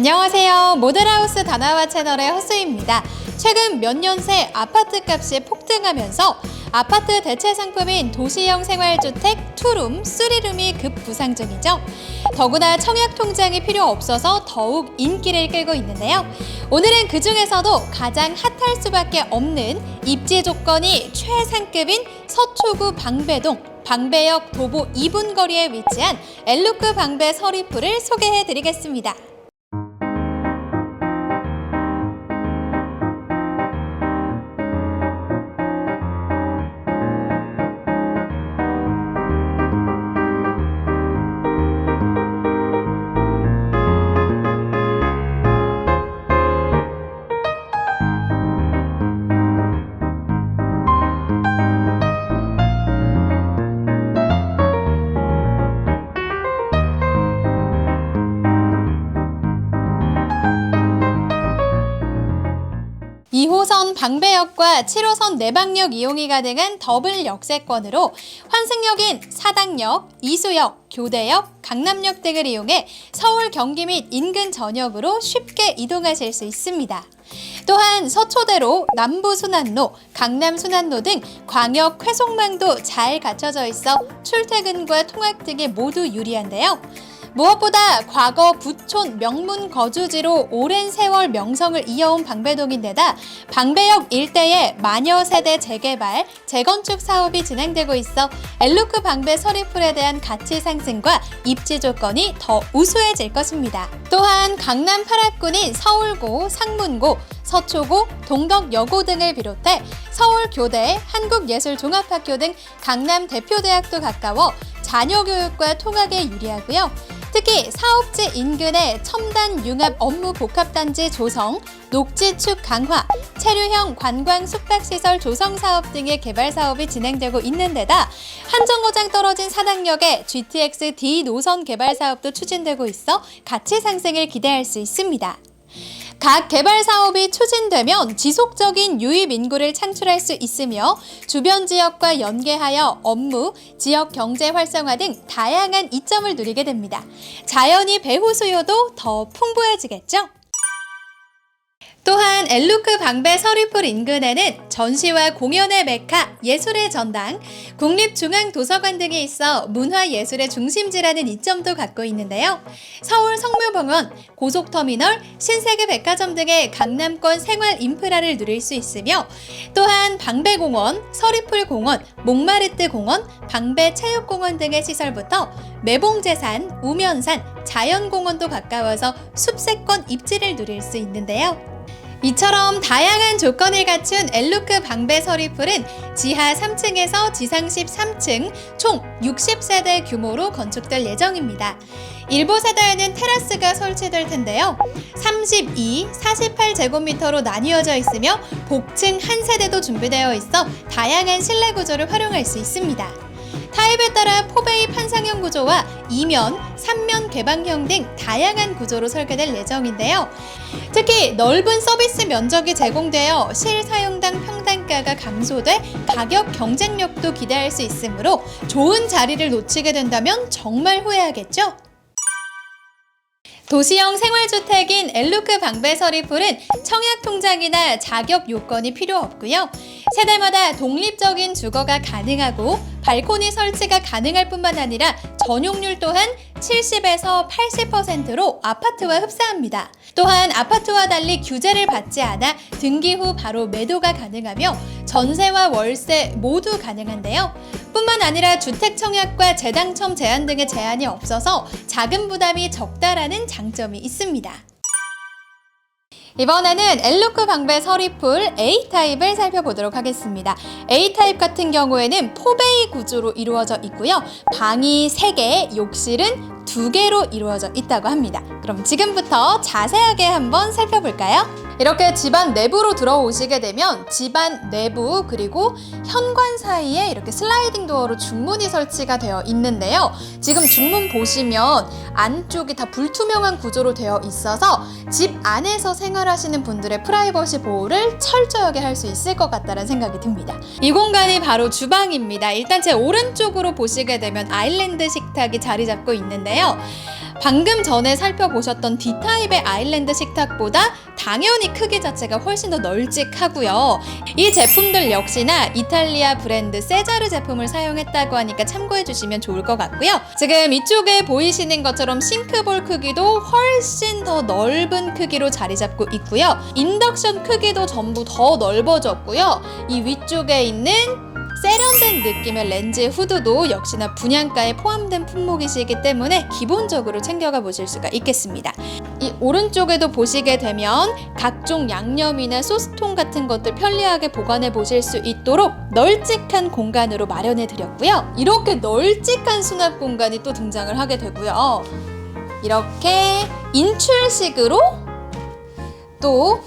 안녕하세요. 모델하우스 다나와 채널의 허수입니다. 최근 몇 년 새 아파트 값이 폭등하면서 아파트 대체 상품인 도시형 생활주택 2룸, 3룸이 급부상 중이죠. 더구나 청약 통장이 필요 없어서 더욱 인기를 끌고 있는데요. 오늘은 그 중에서도 가장 핫할 수밖에 없는 입지 조건이 최상급인 서초구 방배동, 방배역 도보 2분 거리에 위치한 엘루크 방배 서리풀을 소개해드리겠습니다. 이 호선 방배역과 7호선 내방역 이용이 가능한 더블 역세권으로 환승역인 사당역, 이수역, 교대역, 강남역 등을 이용해 서울, 경기 및 인근 전역으로 쉽게 이동하실 수 있습니다. 또한 서초대로, 남부순환로, 강남순환로 등 광역 회속망도 잘 갖춰져 있어 출퇴근과 통학 등에 모두 유리한데요. 무엇보다 과거 부촌 명문 거주지로 오랜 세월 명성을 이어온 방배동인데다 방배역 일대에 마녀 세대 재개발, 재건축 사업이 진행되고 있어 엘루크 방배 서리풀에 대한 가치 상승과 입지 조건이 더 우수해질 것입니다. 또한 강남 8합군인 서울고, 상문고, 서초고, 동덕여고 등을 비롯해 서울교대, 한국예술종합학교 등 강남 대표대학도 가까워 자녀 교육과 통학에 유리하고요. 특히 사업지 인근에 첨단 융합 업무 복합단지 조성, 녹지축 강화, 체류형 관광 숙박시설 조성 사업 등의 개발 사업이 진행되고 있는 데다 한정거장 떨어진 사당역에 GTX D 노선 개발 사업도 추진되고 있어 가치 상승을 기대할 수 있습니다. 각 개발 사업이 추진되면 지속적인 유입 인구를 창출할 수 있으며 주변 지역과 연계하여 업무, 지역 경제 활성화 등 다양한 이점을 누리게 됩니다. 자연히 배후 수요도 더 풍부해지겠죠? 또한 엘루크 방배 서리풀 인근에는 전시와 공연의 메카, 예술의 전당, 국립중앙도서관 등이 있어 문화예술의 중심지라는 이점도 갖고 있는데요. 서울 성묘병원, 고속터미널, 신세계 백화점 등의 강남권 생활 인프라를 누릴 수 있으며 또한 방배공원, 서리풀공원, 몽마르트공원, 방배체육공원 등의 시설부터 매봉제산, 우면산, 자연공원도 가까워서 숲세권 입지를 누릴 수 있는데요. 이처럼 다양한 조건을 갖춘 엘루크 방배 서리풀은 지하 3층에서 지상 13층 총 60세대 규모로 건축될 예정입니다. 일부 세대에는 테라스가 설치될 텐데요. 32, 48제곱미터로 나뉘어져 있으며 복층 한 세대도 준비되어 있어 다양한 실내 구조를 활용할 수 있습니다. 타입에 따라 포베이 판상형 구조와 2면, 3면 개방형 등 다양한 구조로 설계될 예정인데요. 특히 넓은 서비스 면적이 제공되어 실사용당 평당가가 감소돼 가격 경쟁력도 기대할 수 있으므로 좋은 자리를 놓치게 된다면 정말 후회하겠죠? 도시형 생활주택인 엘루크 방배 서리풀은 청약 통장이나 자격 요건이 필요 없고요. 세대마다 독립적인 주거가 가능하고 발코니 설치가 가능할 뿐만 아니라 전용률 또한 70에서 80%로 아파트와 흡사합니다. 또한 아파트와 달리 규제를 받지 않아 등기 후 바로 매도가 가능하며 전세와 월세 모두 가능한데요. 뿐만 아니라 주택 청약과 재당첨 제한 등의 제한이 없어서 자금 부담이 적다라는 장점이 있습니다. 이번에는 엘루크 방배 서리풀 A타입을 살펴보도록 하겠습니다. A타입 같은 경우에는 포베이 구조로 이루어져 있고요. 방이 3개, 욕실은 2개로 이루어져 있다고 합니다. 그럼 지금부터 자세하게 한번 살펴볼까요? 이렇게 집안 내부로 들어오시게 되면 집안 내부 그리고 현관 사이에 이렇게 슬라이딩 도어로 중문이 설치가 되어 있는데요. 지금 중문 보시면 안쪽이 다 불투명한 구조로 되어 있어서 집 안에서 생활하시는 분들의 프라이버시 보호를 철저하게 할 수 있을 것 같다는 생각이 듭니다. 이 공간이 바로 주방입니다. 일단 제 오른쪽으로 보시게 되면 아일랜드 식탁이 자리 잡고 있는데요. 방금 전에 살펴보셨던 D타입의 아일랜드 식탁보다 당연히 크기 자체가 훨씬 더 널찍하고요. 이 제품들 역시나 이탈리아 브랜드 세자르 제품을 사용했다고 하니까 참고해 주시면 좋을 것 같고요. 지금 이쪽에 보이시는 것처럼 싱크볼 크기도 훨씬 더 넓은 크기로 자리 잡고 있고요. 인덕션 크기도 전부 더 넓어졌고요. 이 위쪽에 있는 세련된 느낌의 렌즈 후드도 역시나 분양가에 포함된 품목이시기 때문에 기본적으로 챙겨가 보실 수가 있겠습니다. 이 오른쪽에도 보시게 되면 각종 양념이나 소스통 같은 것들 편리하게 보관해 보실 수 있도록 널찍한 공간으로 마련해 드렸고요. 이렇게 널찍한 수납 공간이 또 등장을 하게 되고요. 이렇게 인출식으로 또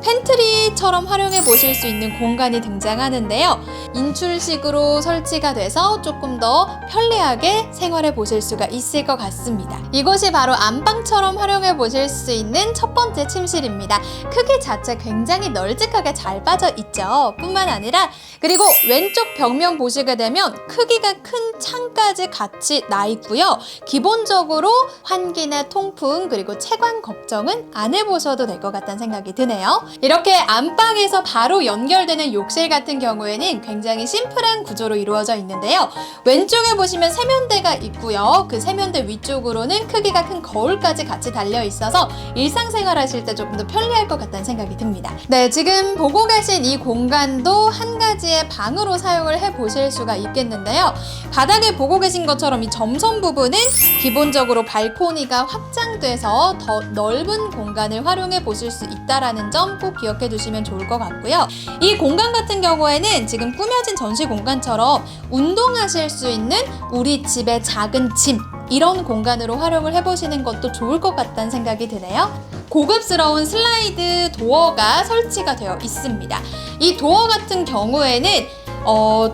팬트리처럼 활용해 보실 수 있는 공간이 등장하는데요. 인출식으로 설치가 돼서 조금 더 편리하게 생활해 보실 수가 있을 것 같습니다. 이곳이 바로 안방처럼 활용해 보실 수 있는 첫 번째 침실입니다. 크기 자체 굉장히 널찍하게 잘 빠져 있죠. 뿐만 아니라 그리고 왼쪽 벽면 보시게 되면 크기가 큰 창까지 같이 나 있고요. 기본적으로 환기나 통풍 그리고 채광 걱정은 안 해보셔도 될 것 같다는 생각이 드네요. 이렇게 안방에서 바로 연결되는 욕실 같은 경우에는 굉장히 심플한 구조로 이루어져 있는데요. 왼쪽에 보시면 세면대가 있고요. 그 세면대 위쪽으로는 크기가 큰 거울까지 같이 달려 있어서 일상생활 하실 때 조금 더 편리할 것 같다는 생각이 듭니다. 네, 지금 보고 계신 이 공간도 한 가지의 방으로 사용을 해보실 수가 있겠는데요. 바닥에 보고 계신 것처럼 이 점선 부분은 기본적으로 발코니가 확장돼서 더 넓은 공간을 활용해 보실 수 있다는 점 꼭 기억해 두시면 좋을 것 같고요. 이 공간 같은 경우에는 지금 꾸며진 전시 공간처럼 운동하실 수 있는 우리 집의 작은 짐 이런 공간으로 활용을 해보시는 것도 좋을 것 같다는 생각이 드네요. 고급스러운 슬라이드 도어가 설치가 되어 있습니다. 이 도어 같은 경우에는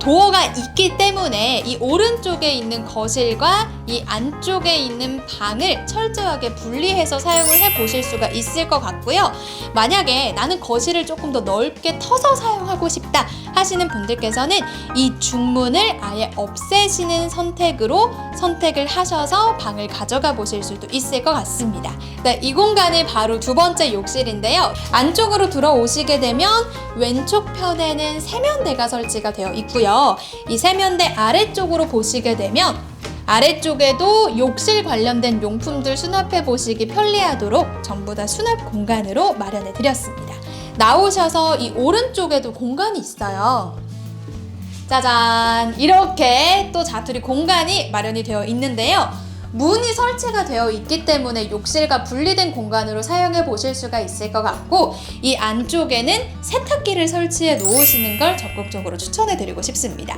도어가 있기 때문에 이 오른쪽에 있는 거실과 이 안쪽에 있는 방을 철저하게 분리해서 사용을 해보실 수가 있을 것 같고요. 만약에 나는 거실을 조금 더 넓게 터서 사용하고 싶다 하시는 분들께서는 이 중문을 아예 없애시는 선택을 하셔서 방을 가져가 보실 수도 있을 것 같습니다. 네, 이 공간이 바로 두 번째 욕실인데요. 안쪽으로 들어오시게 되면 왼쪽 편에는 세면대가 설치가 되어 있고요. 이 세면대 아래쪽으로 보시게 되면 아래쪽에도 욕실 관련된 용품들 수납해 보시기 편리하도록 전부 다 수납 공간으로 마련해 드렸습니다. 나오셔서 이 오른쪽에도 공간이 있어요. 짜잔! 이렇게 또 자투리 공간이 마련이 되어 있는데요. 문이 설치가 되어 있기 때문에 욕실과 분리된 공간으로 사용해 보실 수가 있을 것 같고 이 안쪽에는 세탁기를 설치해 놓으시는 걸 적극적으로 추천해 드리고 싶습니다.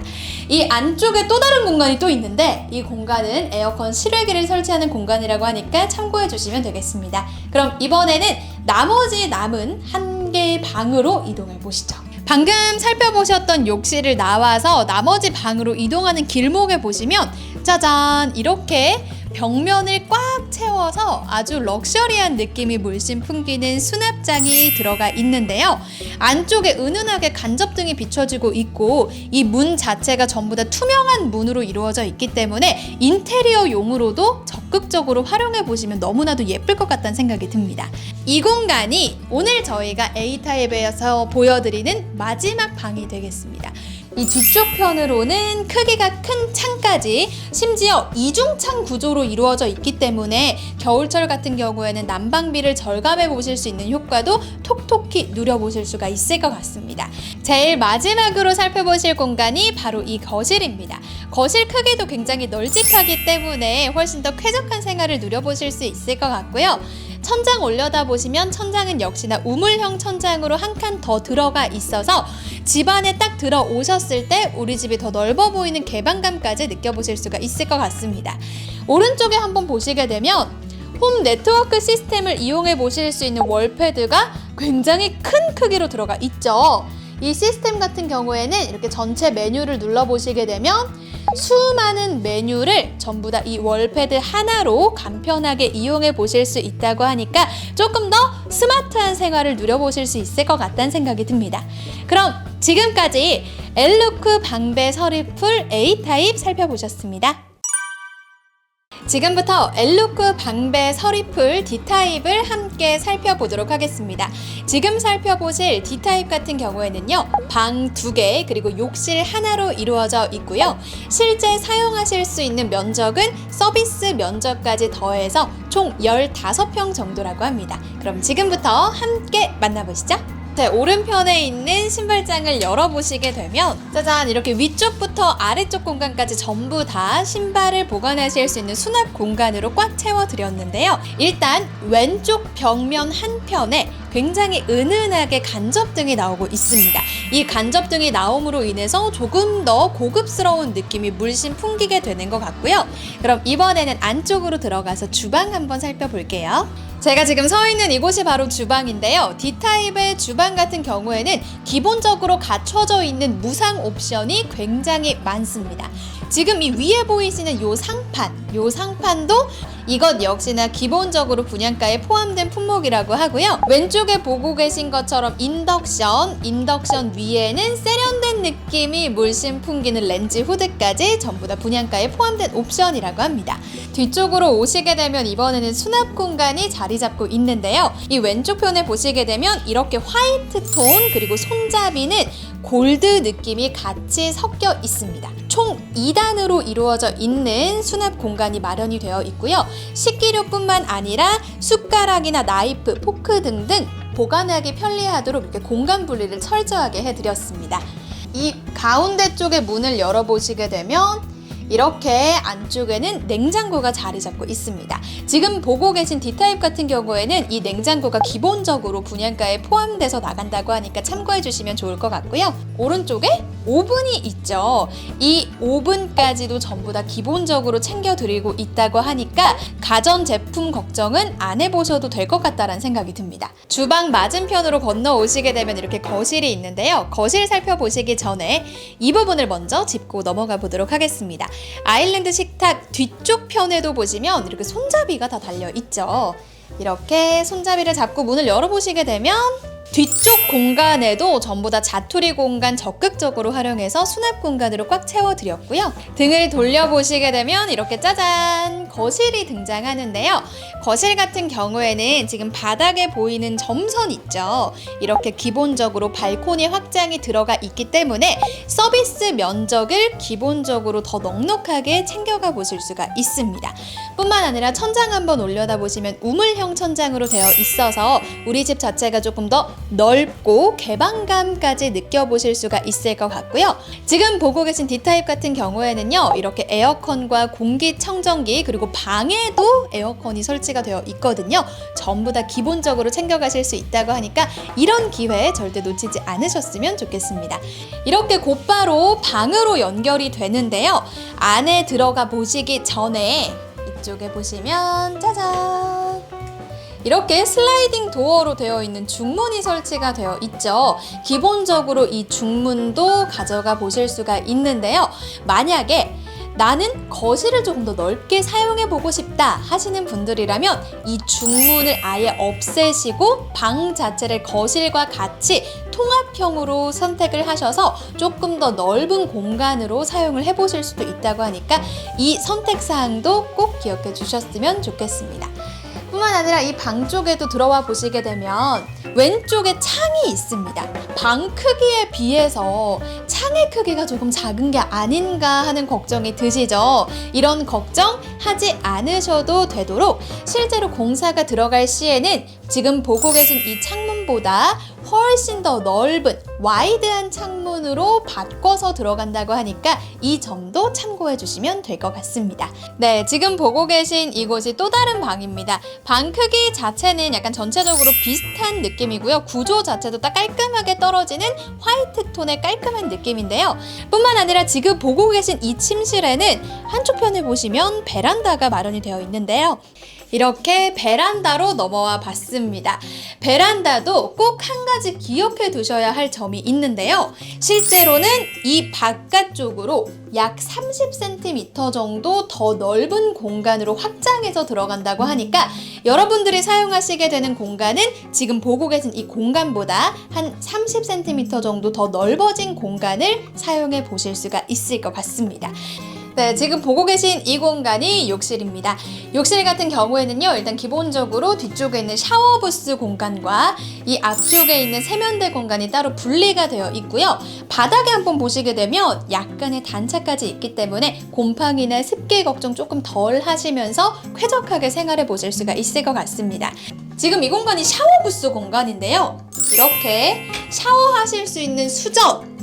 이 안쪽에 또 다른 공간이 또 있는데 이 공간은 에어컨 실외기를 설치하는 공간이라고 하니까 참고해 주시면 되겠습니다. 그럼 이번에는 나머지 남은 한 개의 방으로 이동해 보시죠. 방금 살펴보셨던 욕실을 나와서 나머지 방으로 이동하는 길목에 보시면 짜잔! 이렇게 벽면을 꽉 채워서 아주 럭셔리한 느낌이 물씬 풍기는 수납장이 들어가 있는데요. 안쪽에 은은하게 간접등이 비춰지고 있고 이 문 자체가 전부 다 투명한 문으로 이루어져 있기 때문에 인테리어용으로도 적극적으로 활용해 보시면 너무나도 예쁠 것 같다는 생각이 듭니다. 이 공간이 오늘 저희가 A타입에서 보여드리는 마지막 방이 되겠습니다. 이 뒤쪽 편으로는 크기가 큰 창까지 심지어 이중창 구조로 이루어져 있기 때문에 겨울철 같은 경우에는 난방비를 절감해 보실 수 있는 효과도 톡톡히 누려보실 수가 있을 것 같습니다. 제일 마지막으로 살펴보실 공간이 바로 이 거실입니다. 거실 크기도 굉장히 널찍하기 때문에 훨씬 더 쾌적한 생활을 누려보실 수 있을 것 같고요. 천장 올려다보시면 천장은 역시나 우물형 천장으로 한 칸 더 들어가 있어서 집 안에 딱 들어오셨을 때 우리 집이 더 넓어 보이는 개방감까지 느껴보실 수가 있을 것 같습니다. 오른쪽에 한번 보시게 되면 홈 네트워크 시스템을 이용해 보실 수 있는 월패드가 굉장히 큰 크기로 들어가 있죠. 이 시스템 같은 경우에는 이렇게 전체 메뉴를 눌러보시게 되면 수많은 메뉴를 전부 다 이 월패드 하나로 간편하게 이용해 보실 수 있다고 하니까 조금 더 스마트한 생활을 누려보실 수 있을 것 같다는 생각이 듭니다. 그럼 지금까지 엘루크 방배 서리풀 A타입 살펴보셨습니다. 지금부터 엘루크 방배 서리풀 D타입을 함께 살펴보도록 하겠습니다. 지금 살펴보실 D타입 같은 경우에는요, 방 2개 그리고 욕실 하나로 이루어져 있고요. 실제 사용하실 수 있는 면적은 서비스 면적까지 더해서 총 15평 정도라고 합니다. 그럼 지금부터 함께 만나보시죠. 네, 오른편에 있는 신발장을 열어보시게 되면 짜잔, 이렇게 위쪽부터 아래쪽 공간까지 전부 다 신발을 보관하실 수 있는 수납 공간으로 꽉 채워드렸는데요. 일단 왼쪽 벽면 한편에 굉장히 은은하게 간접등이 나오고 있습니다. 이 간접등이 나옴으로 인해서 조금 더 고급스러운 느낌이 물씬 풍기게 되는 것 같고요. 그럼 이번에는 안쪽으로 들어가서 주방 한번 살펴볼게요. 제가 지금 서 있는 이곳이 바로 주방인데요. D타입의 주방 같은 경우에는 기본적으로 갖춰져 있는 무상 옵션이 굉장히 많습니다. 지금 이 위에 보이시는 요 상판도 이것 역시나 기본적으로 분양가에 포함된 품목이라고 하고요. 왼쪽에 보고 계신 것처럼 인덕션 위에는 세련된 느낌이 물씬 풍기는 렌즈 후드까지 전부 다 분양가에 포함된 옵션이라고 합니다. 뒤쪽으로 오시게 되면 이번에는 수납 공간이 자리 잡고 있는데요. 이 왼쪽 편에 보시게 되면 이렇게 화이트 톤 그리고 손잡이는 골드 느낌이 같이 섞여 있습니다. 총 2단으로 이루어져 있는 수납 공간이 마련이 되어 있고요. 식기류뿐만 아니라 숟가락이나 나이프, 포크 등등 보관하기 편리하도록 이렇게 공간 분리를 철저하게 해드렸습니다. 이 가운데 쪽에 문을 열어보시게 되면 이렇게 안쪽에는 냉장고가 자리 잡고 있습니다. 지금 보고 계신 D타입 같은 경우에는 이 냉장고가 기본적으로 분양가에 포함돼서 나간다고 하니까 참고해 주시면 좋을 것 같고요. 오른쪽에 오븐이 있죠. 이 오븐까지도 전부 다 기본적으로 챙겨드리고 있다고 하니까 가전제품 걱정은 안 해보셔도 될 것 같다는 생각이 듭니다. 주방 맞은편으로 건너오시게 되면 이렇게 거실이 있는데요. 거실 살펴보시기 전에 이 부분을 먼저 짚고 넘어가 보도록 하겠습니다. 아일랜드 식탁 뒤쪽 편에도 보시면 이렇게 손잡이가 다 달려 있죠. 이렇게 손잡이를 잡고 문을 열어보시게 되면 뒤쪽 공간에도 전부 다 자투리 공간 적극적으로 활용해서 수납 공간으로 꽉 채워드렸고요. 등을 돌려보시게 되면 이렇게 짜잔! 거실이 등장하는데요. 거실 같은 경우에는 지금 바닥에 보이는 점선 있죠. 이렇게 기본적으로 발코니 확장이 들어가 있기 때문에 서비스 면적을 기본적으로 더 넉넉하게 챙겨가 보실 수가 있습니다. 뿐만 아니라 천장 한번 올려다 보시면 우물형 천장으로 되어 있어서 우리 집 자체가 조금 더 넓고 개방감까지 느껴보실 수가 있을 것 같고요. 지금 보고 계신 D타입 같은 경우에는요, 이렇게 에어컨과 공기청정기 그리고 방에도 에어컨이 설치가 되어 있거든요. 전부 다 기본적으로 챙겨가실 수 있다고 하니까 이런 기회 절대 놓치지 않으셨으면 좋겠습니다. 이렇게 곧바로 방으로 연결이 되는데요. 안에 들어가 보시기 전에 이쪽에 보시면 짜잔! 이렇게 슬라이딩 도어로 되어 있는 중문이 설치가 되어 있죠. 기본적으로 이 중문도 가져가 보실 수가 있는데요. 만약에 나는 거실을 조금 더 넓게 사용해 보고 싶다 하시는 분들이라면 이 중문을 아예 없애시고 방 자체를 거실과 같이 통합형으로 선택을 하셔서 조금 더 넓은 공간으로 사용을 해보실 수도 있다고 하니까 이 선택사항도 꼭 기억해 주셨으면 좋겠습니다. 뿐만 아니라 이 방 쪽에도 들어와 보시게 되면 왼쪽에 창이 있습니다. 방 크기에 비해서 창의 크기가 조금 작은 게 아닌가 하는 걱정이 드시죠? 이런 걱정 하지 않으셔도 되도록 실제로 공사가 들어갈 시에는 지금 보고 계신 이 창문보다 훨씬 더 넓은 와이드한 창문으로 바꿔서 들어간다고 하니까 이 점도 참고해 주시면 될 것 같습니다. 네, 지금 보고 계신 이곳이 또 다른 방입니다. 방 크기 자체는 약간 전체적으로 비슷한 느낌이고요. 구조 자체도 딱 깔끔하게 떨어지는 화이트 톤의 깔끔한 느낌인데요. 뿐만 아니라 지금 보고 계신 이 침실에는 한쪽 편을 보시면 베란다가 마련이 되어 있는데요. 이렇게 베란다로 넘어와 봤습니다. 베란다도 꼭 한 가지 기억해 두셔야 할 점이 있는데요. 실제로는 이 바깥쪽으로 약 30cm 정도 더 넓은 공간으로 확장해서 들어간다고 하니까 여러분들이 사용하시게 되는 공간은 지금 보고 계신 이 공간보다 한 30cm 정도 더 넓어진 공간을 사용해 보실 수가 있을 것 같습니다. 네, 지금 보고 계신 이 공간이 욕실입니다. 욕실 같은 경우에는요, 일단 기본적으로 뒤쪽에 있는 샤워 부스 공간과 이 앞쪽에 있는 세면대 공간이 따로 분리가 되어 있고요. 바닥에 한번 보시게 되면 약간의 단차까지 있기 때문에 곰팡이나 습기 걱정 조금 덜 하시면서 쾌적하게 생활해 보실 수가 있을 것 같습니다. 지금 이 공간이 샤워 부스 공간인데요. 이렇게 샤워하실 수 있는 수전,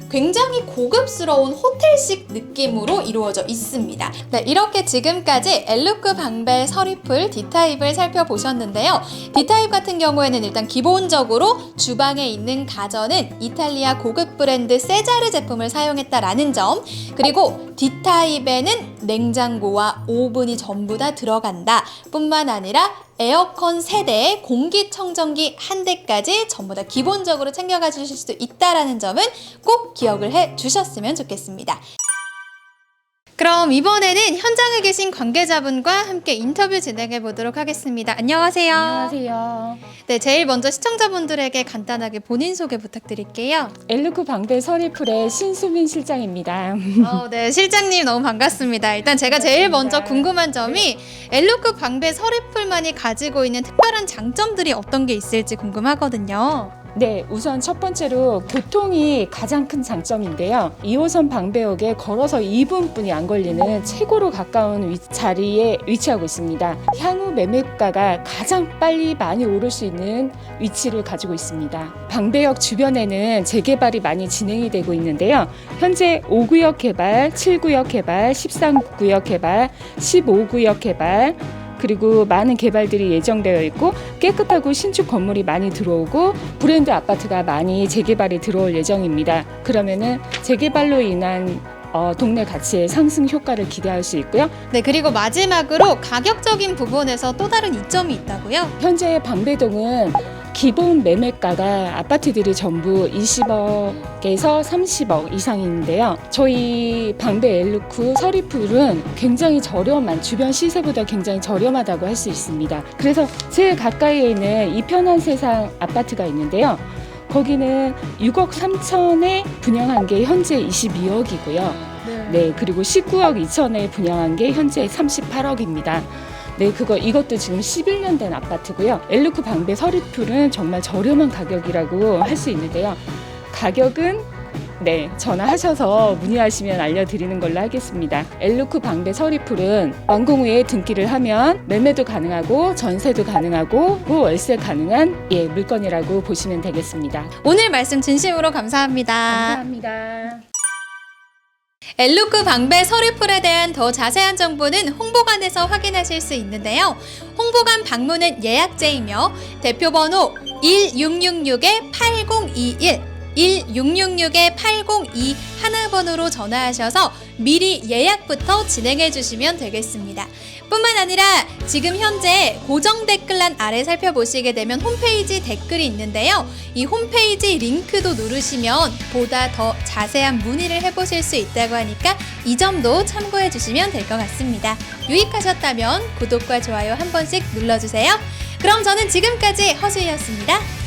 굉장히 고급스러운 호텔식 느낌으로 이루어져 있습니다. 네, 이렇게 지금까지 엘루크 방배 서리풀 D타입을 살펴보셨는데요. D타입 같은 경우에는 일단 기본적으로 주방에 있는 가전은 이탈리아 고급 브랜드 세자르 제품을 사용했다라는 점, 그리고 D타입에는 냉장고와 오븐이 전부 다 들어간다 뿐만 아니라 에어컨 3대, 공기청정기 1대까지 전부 다 기본적으로 챙겨가 주실 수 있다는 점은 꼭 기억을 해 주셨으면 좋겠습니다. 그럼 이번에는 현장에 계신 관계자분과 함께 인터뷰 진행해 보도록 하겠습니다. 안녕하세요. 안녕하세요. 네, 제일 먼저 시청자분들에게 간단하게 본인 소개 부탁드릴게요. 엘루크 방배 서리풀의 신수민 실장입니다. 네, 실장님 너무 반갑습니다. 일단 제가 제일 먼저 궁금한 점이 엘루크 방배 서리풀만이 가지고 있는 특별한 장점들이 어떤 게 있을지 궁금하거든요. 네, 우선 첫 번째로 교통이 가장 큰 장점인데요. 2호선 방배역에 걸어서 2분뿐이 안 걸리는 최고로 가까운 자리에 위치하고 있습니다. 향후 매매가가 가장 빨리 많이 오를 수 있는 위치를 가지고 있습니다. 방배역 주변에는 재개발이 많이 진행이 되고 있는데요. 현재 5구역 개발, 7구역 개발, 13구역 개발, 15구역 개발, 그리고 많은 개발들이 예정되어 있고 깨끗하고 신축 건물이 많이 들어오고 브랜드 아파트가 많이 재개발이 들어올 예정입니다. 그러면은 재개발로 인한 동네 가치의 상승 효과를 기대할 수 있고요. 네, 그리고 마지막으로 가격적인 부분에서 또 다른 이점이 있다고요? 현재 방배동은 기본 매매가가 아파트들이 전부 20억에서 30억 이상인데요. 저희 방배 엘루크 서리풀은 굉장히 주변 시세보다 굉장히 저렴하다고 할 수 있습니다. 그래서 제일 가까이에 있는 이편한 세상 아파트가 있는데요. 거기는 6억 3천에 분양한 게 현재 22억이고요. 네, 그리고 19억 2천에 분양한 게 현재 38억입니다. 네, 이것도 지금 11년 된 아파트고요. 엘루크 방배 서리풀은 정말 저렴한 가격이라고 할 수 있는데요. 가격은 네, 전화하셔서 문의하시면 알려드리는 걸로 하겠습니다. 엘루크 방배 서리풀은 완공 후에 등기를 하면 매매도 가능하고 전세도 가능하고 월세 가능한 물건이라고 보시면 되겠습니다. 오늘 말씀 진심으로 감사합니다. 감사합니다. 엘루크 방배 서리풀에 대한 더 자세한 정보는 홍보관에서 확인하실 수 있는데요. 홍보관 방문은 예약제이며 대표번호 1666-8021 1666-8021 번호로 전화하셔서 미리 예약부터 진행해 주시면 되겠습니다. 뿐만 아니라 지금 현재 고정 댓글란 아래 살펴보시게 되면 홈페이지 댓글이 있는데요. 이 홈페이지 링크도 누르시면 보다 더 자세한 문의를 해보실 수 있다고 하니까 이 점도 참고해 주시면 될 것 같습니다. 유익하셨다면 구독과 좋아요 한 번씩 눌러주세요. 그럼 저는 지금까지 허수희였습니다.